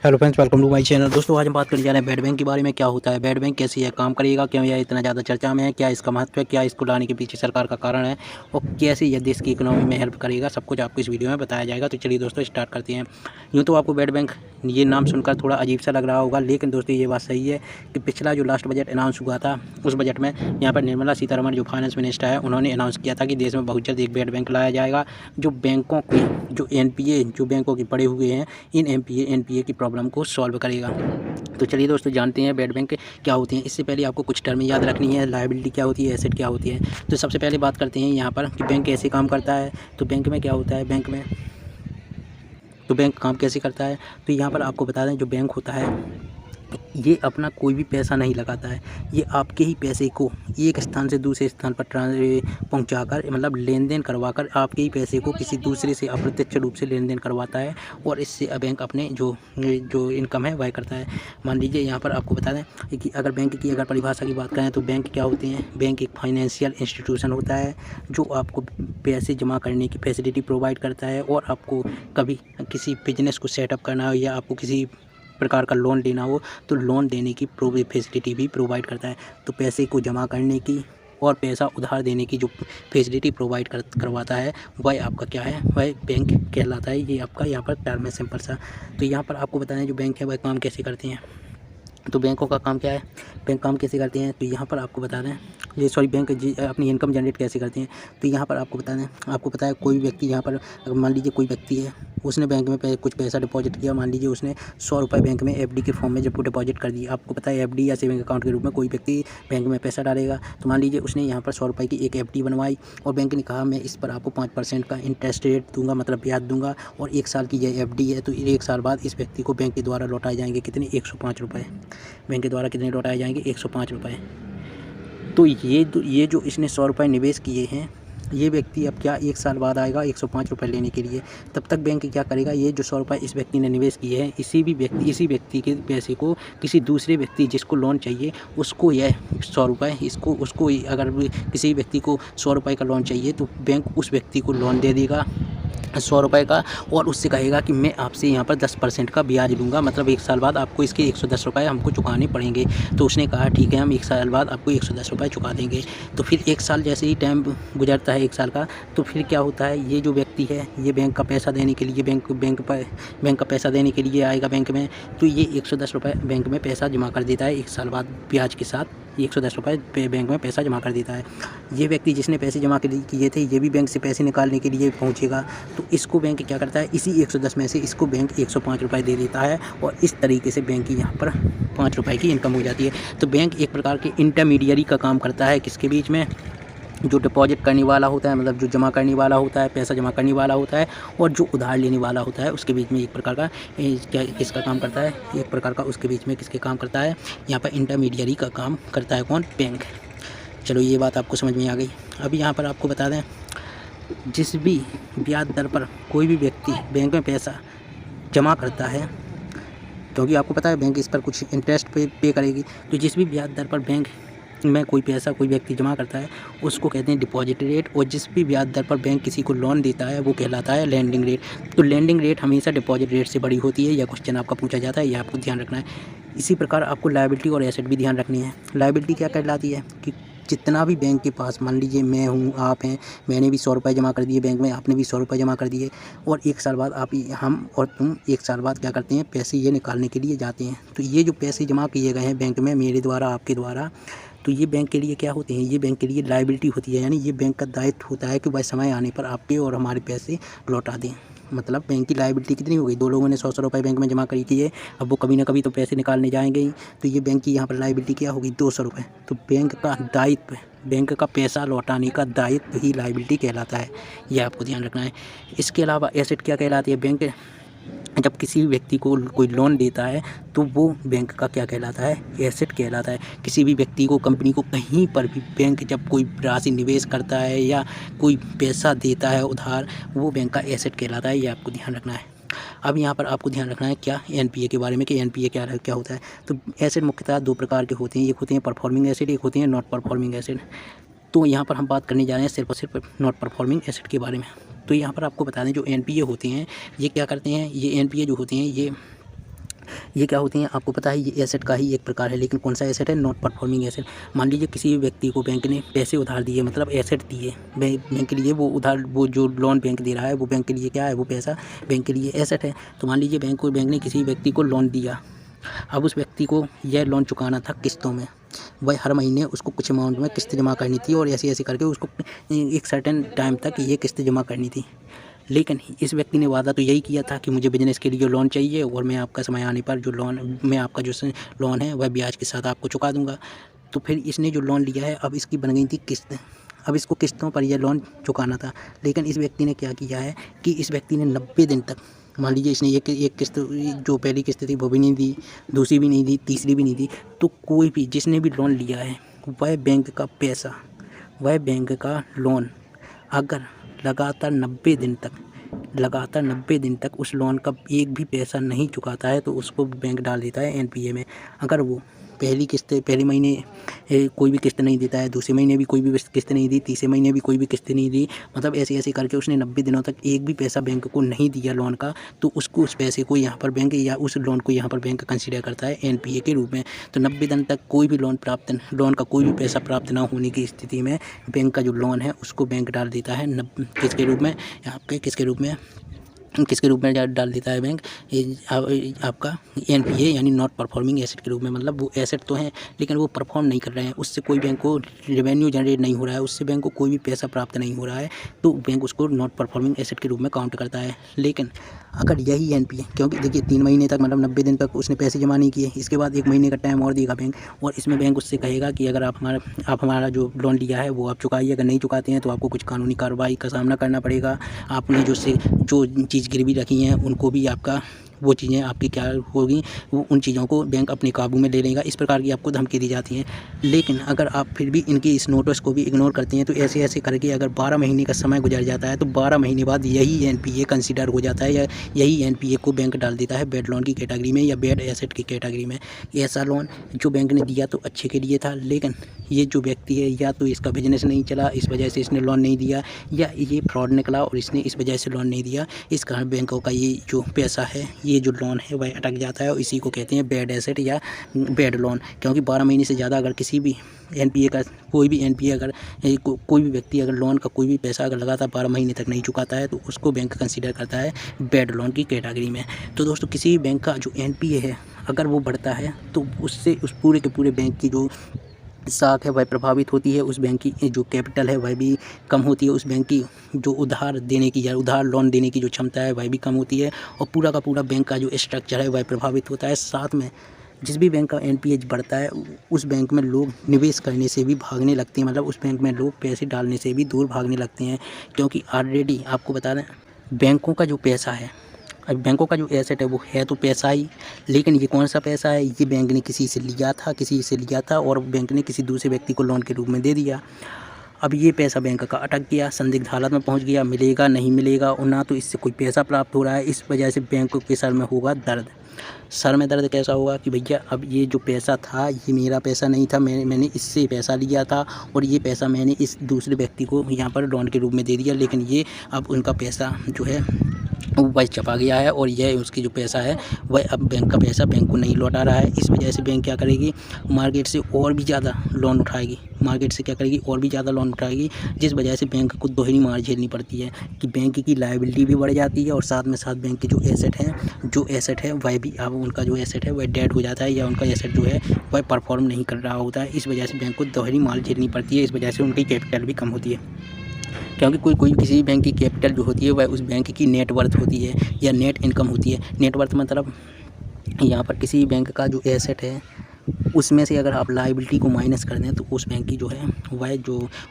Hello friends, welcome to my channel. दोस्तों, आज हम बात करने जा रहे हैं बैड बैंक के बारे में। क्या होता है बैड बैंक, कैसी है, काम करेगा, क्यों यह इतना ज़्यादा चर्चा में है, क्या इसका महत्व है, क्या इसको लाने के पीछे सरकार का कारण है और कैसे यह देश की इकोनॉमी में हेल्प करेगा, सब कुछ आपको इस वीडियो में बताया जाएगा। तो चलिए दोस्तों, स्टार्ट करते हैं। यूँ तो आपको बैड बैंक ये नाम सुनकर थोड़ा अजीब सा लग रहा होगा, लेकिन दोस्तों ये बात सही है कि पिछला जो लास्ट बजट अनाउंस हुआ था, उस बजट में यहाँ पर निर्मला सीतारमण जो फाइनेंस मिनिस्टर है, उन्होंने अनाउंस किया था कि देश में बहुत जल्द एक बैड बैंक लाया जाएगा जो बैंकों की जो एनपीए जो बैंकों की पड़े हुए हैं, इन एनपीए की प्रॉब्लम को सॉल्व करेगा। तो चलिए दोस्तों, जानते हैं बैड बैंक क्या होती हैं। इससे पहले आपको कुछ टर्म याद रखनी है, लायबिलिटी क्या होती है, एसेट क्या होती है। तो सबसे पहले बात करते हैं यहाँ पर कि बैंक कैसे काम करता है। तो बैंक में क्या होता है, बैंक काम कैसे करता है। तो यहाँ पर आपको बता दें, जो बैंक होता है ये अपना कोई भी पैसा नहीं लगाता है, ये आपके ही पैसे को एक स्थान से दूसरे स्थान पर पहुंचाकर, मतलब लेन देन करवाकर आपके ही पैसे को किसी दूसरे से अप्रत्यक्ष रूप से लेन देन करवाता है और इससे बैंक अपने जो इनकम है वह करता है। मान लीजिए यहाँ पर आपको बता दें कि अगर बैंक की अगर परिभाषा की बात करें तो बैंक क्या होते हैं। बैंक एक फाइनेंशियल इंस्टीट्यूशन होता है जो आपको पैसे जमा करने की फैसिलिटी प्रोवाइड करता है और आपको कभी किसी बिजनेस को सेटअप करना हो या आपको किसी प्रकार का लोन लेना हो तो लोन देने की फैसिलिटी भी प्रोवाइड करता है। तो पैसे को जमा करने की और पैसा उधार देने की जो फैसिलिटी प्रोवाइड करवाता है वह आपका क्या है, वह बैंक कहलाता है। ये आपका यहाँ पर टर्म है, सिंपल सा। तो यहाँ पर आपको बताना है जो बैंक है वह काम कैसे करते हैं। तो बैंकों का काम क्या है, बैंक काम कैसे करते हैं। तो यहाँ पर आपको बता दें बैंक अपनी इनकम जनरेट कैसे करते हैं। तो यहाँ पर आपको बता दें, आपको पता है कोई व्यक्ति यहाँ पर, अगर मान लीजिए कोई व्यक्ति है, उसने बैंक में कुछ पैसा डिपॉजिट किया। मान लीजिए उसने 100 रुपये बैंक में एफडी के फॉर्म में जब डिपॉजिट कर दिया। आपको पता है एफडी या सेविंग अकाउंट के रूप में कोई व्यक्ति बैंक में पैसा डालेगा। तो मान लीजिए उसने यहाँ पर 100 रुपये की एक एफडी बनवाई और बैंक ने कहा मैं इस पर आपको 5% का इंटरेस्ट रेट दूंगा, मतलब ब्याज दूंगा, और 1 साल की यह एफडी है। तो 1 साल बाद इस व्यक्ति को बैंक के द्वारा लौटाए जाएंगे कितने, 105 रुपये। बैंक के द्वारा कितने लौटाए जाएंगे, 105 रुपये। तो ये जो इसने 100 रुपये निवेश किए हैं, ये व्यक्ति अब क्या 1 साल बाद आएगा 105 रुपये लेने के लिए। तब तक बैंक क्या करेगा, ये जो 100 रुपये इस व्यक्ति ने निवेश किए हैं, इसी व्यक्ति के पैसे को किसी दूसरे व्यक्ति जिसको लोन चाहिए उसको यह 100 रुपये उसको अगर किसी व्यक्ति को 100 रुपये का लोन चाहिए तो बैंक उस व्यक्ति को लोन दे देगा 100 रुपये का, और उससे कहेगा कि मैं आपसे यहाँ पर 10% का ब्याज लूँगा, मतलब 1 साल बाद आपको इसके 110 रुपये हमको चुकाने पड़ेंगे। तो उसने कहा ठीक है, हम 1 साल बाद आपको 110 रुपये चुका देंगे। तो फिर 1 साल जैसे ही टाइम गुजरता है 1 साल का, तो फिर क्या होता है, ये जो व्यक्ति है ये बैंक का पैसा देने के लिए बैंक का पैसा देने के लिए आएगा बैंक में। तो ये 110 रुपये बैंक में पैसा जमा कर देता है 1 साल बाद ब्याज के साथ। 110 रुपये बैंक में पैसा जमा कर देता है। ये व्यक्ति जिसने पैसे जमा किए थे ये भी बैंक से पैसे निकालने के लिए पहुंचेगा। तो इसको बैंक क्या करता है, इसी 110 में से इसको बैंक 105 रुपये दे देता है और इस तरीके से बैंक की यहाँ पर 5 रुपये की इनकम हो जाती है। तो बैंक एक प्रकार के इंटरमीडियरी का काम करता है, किसके बीच में, जो डिपॉजिट करने वाला होता है, मतलब जो जमा करने वाला होता है, पैसा जमा करने वाला होता है, और जो उधार लेने वाला होता है, उसके बीच में एक प्रकार का किसका काम करता है, एक प्रकार का उसके बीच में किसके काम करता है, यहाँ पर इंटरमीडियरी का काम करता है। कौन, बैंक। चलो ये बात आपको समझ में आ गई। अभी यहाँ पर आपको बता दें, जिस भी ब्याज दर पर कोई भी व्यक्ति बैंक में पैसा जमा करता है, क्योंकि आपको पता है बैंक इस पर कुछ इंटरेस्ट पे करेगी, तो जिस भी ब्याज दर पर बैंक में कोई व्यक्ति जमा करता है उसको कहते हैं डिपॉजिट रेट, और जिस भी ब्याज दर पर बैंक किसी को लोन देता है वो कहलाता है लैंडिंग रेट। तो लैंडिंग रेट हमेशा डिपॉजिट रेट से बड़ी होती है, यह क्वेश्चन आपका पूछा जाता है, यह आपको ध्यान रखना है। इसी प्रकार आपको लायबिलिटी और एसेट भी ध्यान रखनी है। लायबिलिटी क्या कहलाती है कि जितना भी बैंक के पास, मान लीजिए मैं हूँ, आप हैं, मैंने भी 100 रुपये जमा कर दिए बैंक में, आपने भी 100 रुपये जमा कर दिए, और 1 साल बाद हम और तुम 1 साल बाद क्या करते हैं, पैसे ये निकालने के लिए जाते हैं। तो ये जो पैसे जमा किए गए हैं बैंक में मेरे द्वारा, आपके द्वारा, तो ये बैंक के लिए क्या होते हैं, ये बैंक के लिए लायबिलिटी होती है। यानी ये बैंक का दायित्व होता है कि वह समय आने पर आपके और हमारे पैसे लौटा दें। मतलब बैंक की लायबिलिटी कितनी हो गई, 2 लोगों ने 100 रुपये बैंक में जमा करी किए, अब वो कभी ना कभी तो पैसे निकालने जाएंगे ही, तो ये बैंक की यहाँ पर लायबिलिटी क्या होगी, 200 रुपये। तो बैंक का दायित्व, बैंक का पैसा लौटाने का दायित्व ही लायबिलिटी कहलाता है, यह आपको ध्यान रखना है। इसके अलावा एसेट क्या कहलाती है, बैंक जब किसी व्यक्ति को कोई लोन देता है तो वो बैंक का क्या कहलाता है, एसेट कहलाता है। किसी भी व्यक्ति को, कंपनी को, कहीं पर भी बैंक जब कोई राशि निवेश करता है या कोई पैसा देता है उधार, वो बैंक का एसेट कहलाता है, ये आपको ध्यान रखना है। अब यहाँ पर आपको ध्यान रखना है क्या, एनपीए के बारे में, कि एनपीए क्या होता है। तो एसेट मुख्यतः 2 प्रकार के होते हैं, एक होते हैं परफॉर्मिंग एसेट, एक होते हैं नॉट परफॉर्मिंग एसेट। तो यहाँ पर हम बात करने जा रहे हैं सिर्फ और सिर्फ नॉट परफॉर्मिंग एसेट के बारे में। तो यहाँ पर आपको बता दें जो एनपीए होते हैं ये क्या करते हैं, ये एनपीए जो होते हैं ये ये क्या होती हैं आपको पता है, ये एसेट का ही एक प्रकार है। लेकिन कौन सा एसेट है? Not performing asset. मान लीजिए किसी भी व्यक्ति को बैंक ने पैसे उधार दिए, मतलब एसेट दिए बैंक के लिए, वो उधार, वो जो लोन बैंक दे रहा है वो बैंक के लिए क्या है? वो पैसा बैंक के लिए एसेट है। तो मान लीजिए बैंक ने किसी व्यक्ति को लोन दिया। अब उस व्यक्ति को यह लोन चुकाना था किस्तों में। वह हर महीने उसको कुछ अमाउंट में किस्त जमा करनी थी और ऐसे ऐसे करके उसको एक सर्टेन टाइम तक ये किस्त जमा करनी थी। लेकिन इस व्यक्ति ने वादा तो यही किया था कि मुझे बिजनेस के लिए लोन चाहिए और मैं आपका समय आने पर जो लोन, मैं आपका जो लोन है वह ब्याज के साथ आपको चुका दूंगा। तो फिर इसने जो लोन लिया है, अब इसकी बन गई थी किस्त। अब इसको किस्तों पर यह लोन चुकाना था। लेकिन इस व्यक्ति ने क्या किया है कि इस व्यक्ति ने 90 दिन तक, मान लीजिए इसने एक किस्त, जो पहली किस्त थी वो भी नहीं दी, दूसरी भी नहीं दी, तीसरी भी नहीं दी, तो कोई भी जिसने भी लोन लिया है वह बैंक का पैसा, वह बैंक का लोन अगर लगातार 90 दिन तक उस लोन का एक भी पैसा नहीं चुकाता है तो उसको बैंक डाल देता है एनपीए में। अगर वो पहले महीने कोई भी किस्त नहीं देता है, दूसरे महीने भी कोई भी किस्त नहीं दी, तीसरे महीने भी कोई भी किस्त नहीं दी, मतलब ऐसे ऐसे करके उसने 90 दिनों तक एक भी पैसा बैंक को नहीं दिया लोन का, तो उसको उस पैसे को यहाँ पर बैंक, या उस लोन को यहाँ पर बैंक कंसीडर करता है एनपीए के रूप में। तो 90 दिन तक कोई भी लोन का कोई भी पैसा प्राप्त ना होने की स्थिति में बैंक का जो लोन है उसको बैंक डाल देता है किसके रूप में? आपके किसके रूप में डाल देता है बैंक? आपका एनपीए यानी नॉट परफॉर्मिंग एसेट के रूप में। मतलब वो एसेट तो हैं लेकिन वो परफॉर्म नहीं कर रहे हैं, उससे कोई बैंक को रेवेन्यू जनरेट नहीं हो रहा है, उससे बैंक को कोई भी पैसा प्राप्त नहीं हो रहा है, तो बैंक उसको नॉट परफॉर्मिंग एसेट के रूप में काउंट करता है। लेकिन अगर यही एनपीए, क्योंकि देखिए 3 महीने तक, मतलब 90 दिन तक उसने पैसे जमा नहीं किए, इसके बाद 1 महीने का टाइम और देगा बैंक, और इसमें बैंक उससे कहेगा कि अगर आप हमारा जो लोन लिया है वो आप चुकाइए, अगर नहीं चुकाते हैं तो आपको कुछ कानूनी कार्रवाई का सामना करना पड़ेगा। आपने जो चीज़ गिरवी रखी हैं उनको भी आपका, वो चीज़ें आपकी क्या होगी, वो उन चीज़ों को बैंक अपने काबू में ले लेगा। इस प्रकार की आपको धमकी दी जाती है। लेकिन अगर आप फिर भी इनकी इस नोटिस को भी इग्नोर करते हैं तो ऐसे ऐसे करके अगर 12 महीने का समय गुजर जाता है तो 12 महीने बाद यही एनपीए कंसीडर हो जाता है, या यही एनपीए को बैंक डाल देता है बैड लोन की कैटेगरी में या बैड एसेट की कैटेगरी में। ऐसा लोन जो बैंक ने दिया तो अच्छे के लिए था, लेकिन ये जो व्यक्ति है या तो इसका बिजनेस नहीं चला, इस वजह से इसने लोन नहीं दिया, या ये फ्रॉड निकला और इसने इस वजह से लोन नहीं दिया, इस कारण बैंकों का ये जो पैसा है, ये जो लोन है वह अटक जाता है और इसी को कहते हैं बैड एसेट या बैड लोन। क्योंकि 12 महीने से ज़्यादा अगर किसी भी एनपीए का कोई भी एनपीए अगर कोई भी व्यक्ति अगर लोन का कोई भी पैसा अगर लगातार 12 महीने तक नहीं चुकाता है तो उसको बैंक कंसीडर करता है बैड लोन की कैटेगरी में। तो दोस्तों किसी भी बैंक का जो एनपीए है अगर वो बढ़ता है तो उससे उस पूरे के पूरे बैंक की जो साख है वह प्रभावित होती है, उस बैंक की जो कैपिटल है वह भी कम होती है, उस बैंक की जो उधार देने की या उधार लोन देने की जो क्षमता है वह भी कम होती है, और पूरा का पूरा बैंक का जो स्ट्रक्चर है वह प्रभावित होता है। साथ में जिस भी बैंक का एनपीए बढ़ता है उस बैंक में लोग निवेश करने से भी भागने लगते हैं, मतलब उस बैंक में लोग पैसे डालने से भी दूर भागने लगते हैं। क्योंकि ऑलरेडी आपको बता दें, बैंकों का जो पैसा है, अब बैंकों का जो एसेट है वो है तो पैसा ही, लेकिन ये कौन सा पैसा है? ये बैंक ने किसी से लिया था और बैंक ने किसी दूसरे व्यक्ति को लोन के रूप में दे दिया। अब ये पैसा बैंक का अटक गया, संदिग्ध हालत में पहुंच गया, मिलेगा नहीं मिलेगा, और ना तो इससे कोई पैसा प्राप्त हो रहा है। इस वजह से बैंक के सर में होगा दर्द। सर में दर्द कैसा होगा कि भैया अब ये जो पैसा था ये मेरा पैसा नहीं था, मैंने इससे पैसा लिया था और ये पैसा मैंने इस दूसरे व्यक्ति को यहाँ पर लोन के रूप में दे दिया, लेकिन ये अब उनका पैसा जो है वह चपा गया है और यह उसकी जो पैसा है वह अब बैंक का पैसा बैंक को नहीं लौटा रहा है। इस वजह से बैंक क्या करेगी? मार्केट से और भी ज़्यादा लोन उठाएगी, जिस वजह से बैंक को दोहरी मार झेलनी पड़ती है कि बैंक की लायबिलिटी भी बढ़ जाती है और साथ में साथ बैंक के जो एसेट है वह भी, अब उनका जो एसेट है वह डेड हो जाता है या उनका एसेट जो है वह परफॉर्म नहीं कर रहा होता है। इस वजह से बैंक को दोहरी मार झेलनी पड़ती है, इस वजह से उनकी कैपिटल भी कम होती है। क्योंकि कोई किसी भी बैंक की कैपिटल जो होती है वह उस बैंक की नेट वर्थ होती है या नेट इनकम होती है। नेट वर्थ मतलब यहाँ पर किसी भी बैंक का जो एसेट है उसमें से अगर आप लायबिलिटी को माइनस कर दें तो उस बैंक की जो है वह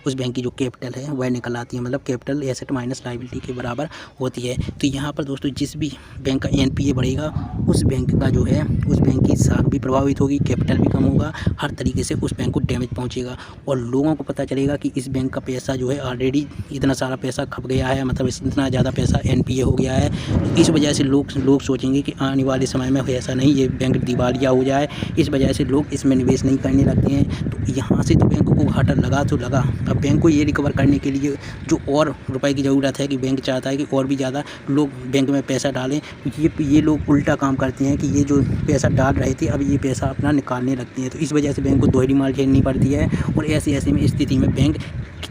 उस बैंक की जो कैपिटल है वह निकल आती है, मतलब कैपिटल एसेट माइनस लायबिलिटी के बराबर होती है। तो यहाँ पर दोस्तों जिस भी बैंक का एनपीए बढ़ेगा उस बैंक का जो है उस बैंक की साख भी प्रभावित होगी, कैपिटल भी कम होगा, हर तरीके से उस बैंक को डैमेज पहुँचेगा और लोगों को पता चलेगा कि इस बैंक का पैसा जो है ऑलरेडी इतना सारा पैसा खप गया है, मतलब इतना ज़्यादा पैसा एनपीए हो गया है। इस वजह से लोग सोचेंगे कि आने वाले समय में ऐसा नहीं ये बैंक दिवालिया हो जाए। इस वजह से लोग इसमें निवेश नहीं करने लगते हैं। तो यहाँ से तो बैंकों को घाटा लगा तो लगा। अब बैंक को ये रिकवर करने के लिए जो और रुपए की ज़रूरत है कि बैंक चाहता है कि और भी ज़्यादा लोग बैंक में पैसा डालें। ये लोग उल्टा काम करते हैं कि ये जो पैसा डाल रहे थे अब ये पैसा अपना निकालने लगते हैं। तो इस वजह से बैंक को दोहरी मार झेलनी पड़ती है और ऐसी में स्थिति में बैंक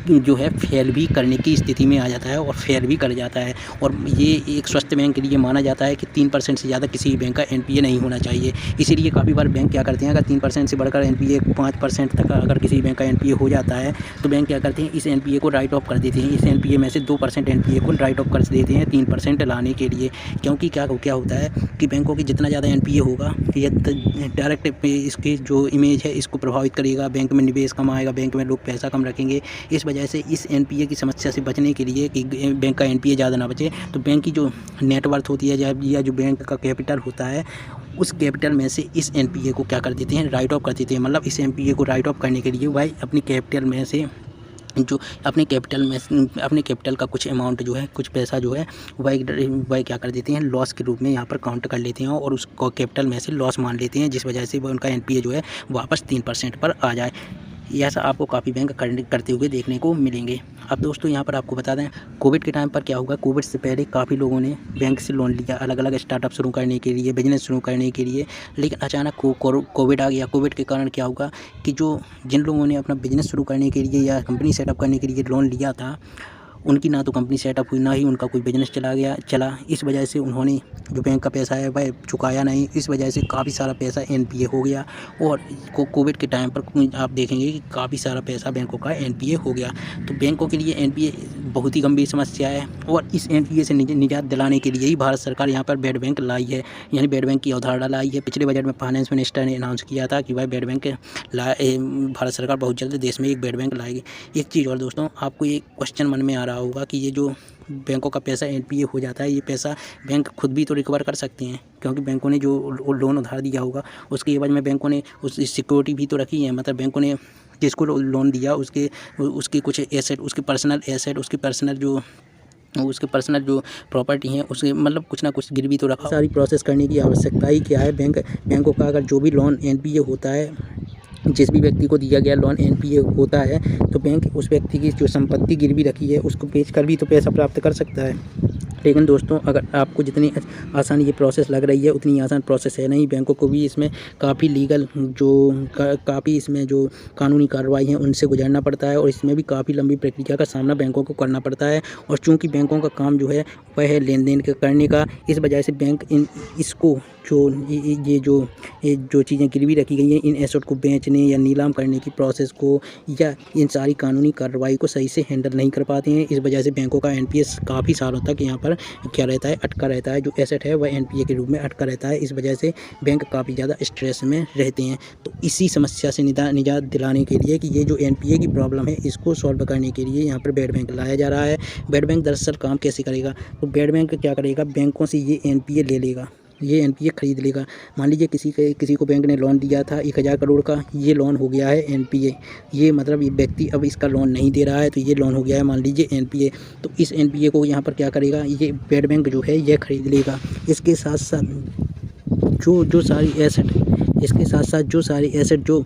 जो है फेल भी करने की स्थिति में आ जाता है और फेल भी कर जाता है। और ये एक स्वस्थ बैंक के लिए माना जाता है कि 3% से ज़्यादा किसी भी बैंक का एनपीए नहीं होना चाहिए। इसीलिए काफ़ी बार बैंक क्या करते हैं, अगर 3% से बढ़कर एनपीए 5% तक अगर किसी बैंक का एनपीए हो जाता है तो बैंक क्या करते हैं, इस एनपीए को राइट ऑफ कर देते हैं। इस एनपीए में से 2% एनपीए को राइट ऑफ कर देते हैं 3% लाने के लिए। क्योंकि क्या होता है कि बैंकों की जितना ज़्यादा एनपीए होगा ये डायरेक्ट इसकी जो इमेज है इसको प्रभावित करेगा, बैंक में निवेश कम आएगा, बैंक में लोग पैसा कम रखेंगे। इस वजह से इस एनपीए की समस्या से बचने के लिए कि बैंक का एनपीए ज़्यादा ना बचे, तो बैंक की जो नेटवर्थ होती है या जो बैंक का कैपिटल होता है उस कैपिटल में से इस एनपीए को क्या कर देते हैं, राइट ऑफ कर देते हैं। मतलब इस एनपीए को राइट ऑफ करने के लिए वह अपनी कैपिटल में से जो अपने कैपिटल का कुछ अमाउंट जो है, कुछ पैसा जो है वह क्या कर देते हैं, लॉस के रूप में यहाँ पर काउंट कर लेते हैं और उसको कैपिटल में से लॉस मान लेते हैं, जिस वजह से वह उनका एनपीए जो है वापस 3% पर आ जाए। ऐसा आपको काफ़ी बैंक करते हुए देखने को मिलेंगे। अब दोस्तों यहाँ पर आपको बता दें कोविड के टाइम पर क्या हुआ। कोविड से पहले काफ़ी लोगों ने बैंक से लोन लिया अलग अलग स्टार्टअप शुरू करने के लिए, बिजनेस शुरू करने के लिए, लेकिन अचानक कोविड आ गया। कोविड के कारण क्या हुआ कि जिन लोगों ने अपना बिजनेस शुरू करने के लिए या कंपनी सेटअप करने के लिए लोन लिया था उनकी ना तो कंपनी सेटअप हुई, ना ही उनका कोई बिजनेस चला। इस वजह से उन्होंने जो बैंक का पैसा है वह चुकाया नहीं। इस वजह से काफ़ी सारा पैसा एनपीए हो गया और कोविड के टाइम पर आप देखेंगे कि काफ़ी सारा पैसा बैंकों का एनपीए हो गया। तो बैंकों के लिए एनपीए बहुत ही गंभीर समस्या है और इस एनपीए से निजात दिलाने के लिए ही भारत सरकार यहाँ पर बेड बैंक लाई है, यानी बेड बैंक की अवधारणा लाई है। पिछले बजट में फाइनेंस मिनिस्टर ने अनाउंस किया था कि वह बेड बैंक भारत सरकार बहुत जल्द देश में एक बेड बैंक लाएगी। एक चीज़ और दोस्तों, आपको ये क्वेश्चन मन में आ रहा होगा कि ये जो बैंकों का पैसा एनपीए हो जाता है, ये पैसा बैंक खुद भी तो रिकवर कर सकते हैं, क्योंकि बैंकों ने जो लोन उधार दिया होगा उसके एवज में बैंकों ने उस सिक्योरिटी भी तो रखी है। मतलब बैंकों ने जिसको लोन दिया उसके कुछ एसेट, उसके पर्सनल एसेट, उसके पर्सनल जो प्रॉपर्टी है उसके मतलब कुछ ना कुछ गिरवी तो रखा। सारी प्रोसेस करने की आवश्यकता ही क्या है। बैंकों का अगर जो भी लोन एनपीए होता है, जिस भी व्यक्ति को दिया गया लोन एनपीए होता है, तो बैंक उस व्यक्ति की जो संपत्ति गिरवी रखी है उसको बेचकर भी तो पैसा प्राप्त कर सकता है। लेकिन दोस्तों अगर आपको जितनी आसान ये प्रोसेस लग रही है उतनी आसान प्रोसेस है नहीं। बैंकों को भी इसमें काफ़ी लीगल काफ़ी इसमें जो कानूनी कार्रवाई है उनसे गुजरना पड़ता है और इसमें भी काफ़ी लंबी प्रक्रिया का सामना बैंकों को करना पड़ता है। और चूँकि बैंकों का काम जो है वह है लेन देन करने का, इस वजह से बैंक इसको जो चीज़ें गिरवी रखी गई हैं इन एसेट को बेचने या नीलाम करने की प्रोसेस को या इन सारी कानूनी कार्रवाई को सही से हैंडल नहीं कर पाते हैं। इस वजह से बैंकों का एनपीए काफ़ी सालों तक यहाँ पर क्या रहता है, अटका रहता है। जो एसेट है वह एनपीए के रूप में अटका रहता है। इस वजह से बैंक काफ़ी ज़्यादा स्ट्रेस में रहते हैं। तो इसी समस्या से निजात दिलाने के लिए कि ये जो एनपीए की प्रॉब्लम है इसको सॉल्व करने के लिए यहाँ पर बेड बैंक लाया जा रहा है। बेड बैंक दरअसल काम कैसे करेगा, तो बेड बैंक क्या करेगा, बैंकों से ये एनपीए ले लेगा, ये एनपीए खरीद लेगा। मान लीजिए किसी को बैंक ने लोन दिया था 1000 करोड़ का, ये लोन हो गया है एनपीए। ये मतलब ये व्यक्ति अब इसका लोन नहीं दे रहा है तो ये लोन हो गया है मान लीजिए एनपीए। तो इस एनपीए को यहाँ पर क्या करेगा, ये बेड बैंक जो है ये खरीद लेगा। इसके साथ साथ जो सारी एसेट जो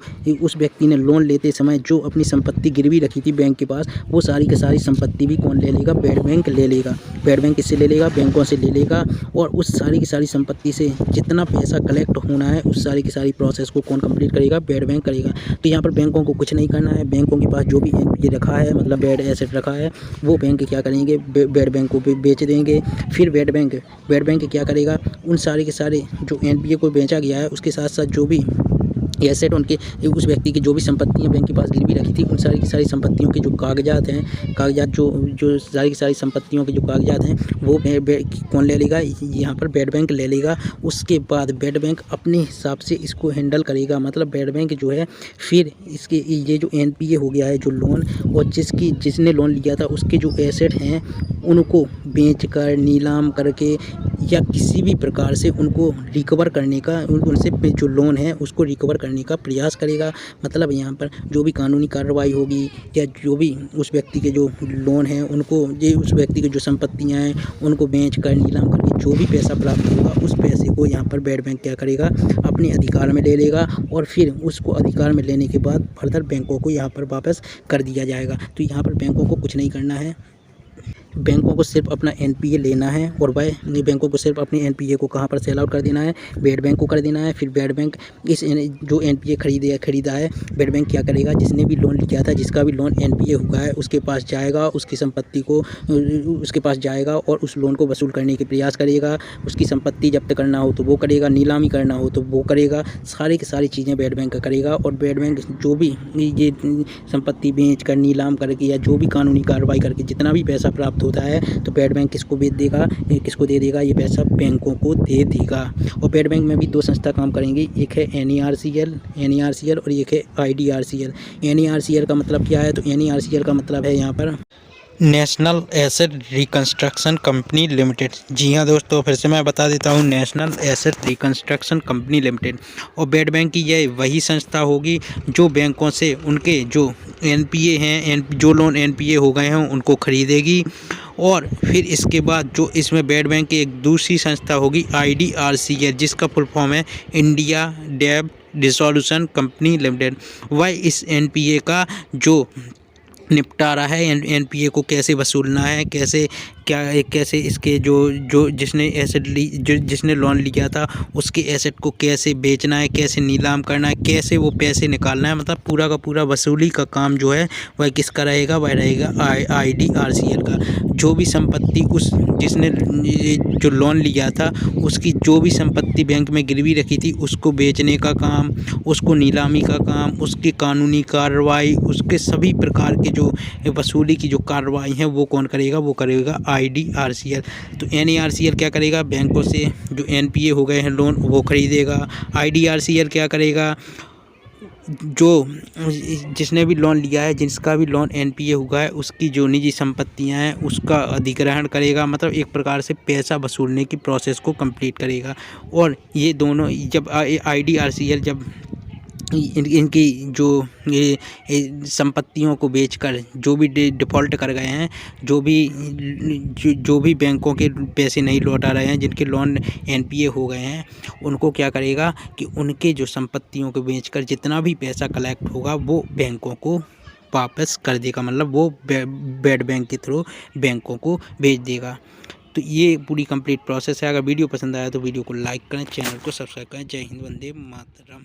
उस व्यक्ति ने लोन लेते समय जो अपनी संपत्ति गिरवी रखी थी बैंक के पास, वो सारी की सारी संपत्ति भी कौन ले लेगा, बेड बैंक ले लेगा। बेड बैंक किससे ले लेगा, बैंकों से ले लेगा। और उस सारी की सारी संपत्ति से जितना पैसा कलेक्ट होना है उस सारी की सारी प्रोसेस को कौन कंप्लीट करेगा, बेड बैंक करेगा। तो यहाँ पर बैंकों को कुछ नहीं करना है। बैंकों के पास जो भी एनपीए रखा है, मतलब बेड एसेट रखा है, वो बैंक क्या करेंगे, बेड बैंक को बेच देंगे। फिर बेड बैंक क्या करेगा, उन सारे के सारे जो एनपीए को बेचा गया है उसके साथ साथ जो भी एसेट उनके उस व्यक्ति की जो भी संपत्तियां बैंक के पास गिरवी रखी थी उन सारी की सारी संपत्तियों के जो कागजात जो सारी की सारी संपत्तियों के जो कागजात हैं वो कौन ले लेगा, यहाँ पर बेड बैंक ले लेगा। उसके बाद बेड बैंक अपने हिसाब से इसको हैंडल करेगा। मतलब बेड बैंक जो है फिर इसके ये जो एनपीए हो गया है जो लोन, और जिसने लोन लिया था उसके जो एसेट हैं उनको बेचकर नीलाम करके या किसी भी प्रकार से उनको रिकवर करने का, उनसे जो लोन है उसको रिकवर करने का प्रयास करेगा। मतलब यहाँ पर जो भी कानूनी कार्रवाई होगी या जो भी उस व्यक्ति के जो लोन है उनको, ये उस व्यक्ति की जो संपत्तियाँ हैं उनको बेच कर नीलाम करके जो भी पैसा प्राप्त होगा उस पैसे को यहाँ पर बैड बैंक क्या करेगा, अपने अधिकार में ले लेगा और फिर उसको अधिकार में लेने के बाद फर्दर बैंकों को यहाँ पर वापस कर दिया जाएगा। तो यहाँ पर बैंकों को कुछ नहीं करना है, बैंकों को सिर्फ अपना एनपीए लेना है और वह बैंकों को सिर्फ अपने एनपीए को कहाँ पर सेल आउट कर देना है, बैड बैंक को कर देना है। फिर बैड बैंक इस जो एनपीए खरीदा है, बैड बैंक क्या करेगा, जिसने भी लोन लिया था, जिसका भी लोन एनपीए हुआ है, उसके पास जाएगा, उसकी संपत्ति को उसके पास जाएगा और उस लोन को वसूल करने के प्रयास करेगा। उसकी संपत्ति जब्त करना हो तो वो करेगा, नीलामी करना हो तो वो करेगा, सारी की सारी चीज़ें बैड बैंक करेगा। और बैड बैंक जो भी ये संपत्ति बेच कर, नीलाम करके या जो भी कानूनी कार्रवाई करके जितना भी पैसा प्राप्त होता है तो बैड बैंक किसको बेच देगा, किसको दे देगा, ये पैसा बैंकों को दे देगा। और बैड बैंक में भी दो संस्था काम करेंगी, एक है NARCL और एक है IDRCL। NARCL का मतलब क्या है, तो NARCL का मतलब है यहाँ पर national asset reconstruction company limited. जी हाँ दोस्तों, फिर से मैं बता देता हूँ, national asset reconstruction company limited. और बैड बैंक की यह वही संस्था होगी जो बैंकों से उनके जो एनपीए हैं, जो लोन एनपीए हो गए हैं, उनको खरीदेगी। और फिर इसके बाद जो इसमें बैड बैंक की एक दूसरी संस्था होगी IDRCL, जिसका फुल फॉर्म है इंडिया डेब्ट रिजोल्यूशन कंपनी लिमिटेड। वह इस एनपीए का जो निपटारा है, एनपीए को कैसे वसूलना है, कैसे इसके जो जिसने एसेट जिसने लोन लिया था उसके एसेट को कैसे बेचना है, कैसे नीलाम करना है, कैसे वो पैसे निकालना है, मतलब पूरा का पूरा वसूली का काम जो है वह किसका रहेगा, वह रहेगा IDRCL का। जो भी संपत्ति जिसने जो लोन लिया था उसकी जो भी संपत्ति बैंक में गिरवी रखी थी उसको बेचने का काम, उसको नीलामी का काम, उसकी कानूनी कार्रवाई, उसके सभी प्रकार के जो वसूली की जो कार्रवाई है वो कौन करेगा, वो करेगा IDRCL। तो NARCL क्या करेगा, बैंकों से जो एनपीए हो गए हैं लोन वो खरीदेगा। IDRCL क्या करेगा, जो जिसने भी लोन लिया है, जिसका भी लोन एनपीए हुआ है, उसकी जो निजी संपत्तियां हैं उसका अधिग्रहण करेगा, मतलब एक प्रकार से पैसा वसूलने की प्रोसेस को कंप्लीट करेगा। और ये दोनों जब IDRCL जब इनकी जो ये संपत्तियों को बेचकर जो भी डिफ़ॉल्ट कर गए हैं, जो भी बैंकों के पैसे नहीं लौटा रहे हैं, जिनके लोन एनपीए हो गए हैं, उनको क्या करेगा कि उनके जो संपत्तियों को बेचकर जितना भी पैसा कलेक्ट होगा वो बैंकों को वापस कर देगा, मतलब वो बैड बैंक के थ्रू बैंकों को भेज देगा। तो ये पूरी कंप्लीट प्रोसेस है। अगर वीडियो पसंद आया तो वीडियो को लाइक करें, चैनल को सब्सक्राइब करें। जय हिंद, वंदे मातरम।